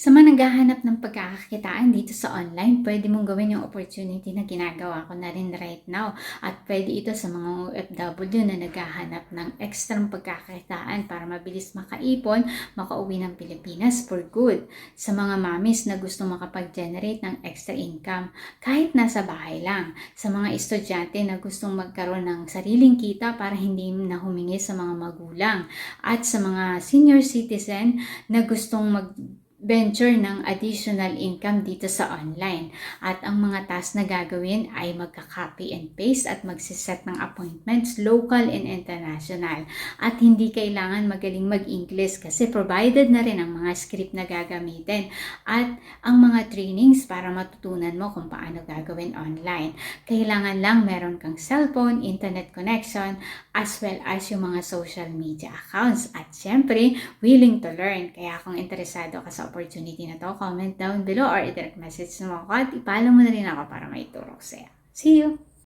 Sa mga naghahanap ng pagkakakitaan dito sa online, pwede mong gawin yung opportunity na ginagawa ko na rin right now. At pwede ito sa mga OFW na naghahanap ng extra pagkakakitaan para mabilis makaipon, makauwi ng Pilipinas for good. Sa mga mamis na gusto makapag-generate ng extra income, kahit nasa bahay lang. Sa mga estudyante na gustong magkaroon ng sariling kita para hindi na humingi sa mga magulang. At sa mga senior citizen na gustong venture ng additional income dito sa online. At ang mga task na gagawin ay magka-copy and paste at magsiset ng appointments local and international. At hindi kailangan magaling mag-English kasi provided na rin ang mga script na gagamitin at ang mga trainings para matutunan mo kung paano gagawin online. Kailangan lang meron kang cellphone, internet connection, as well as yung mga social media accounts. At syempre, willing to learn. Kaya kung interesado ka sa opportunity na to, comment down below or i-direct message mo ako at ipalo mo na rin ako para maituro ko sa'yo. See you!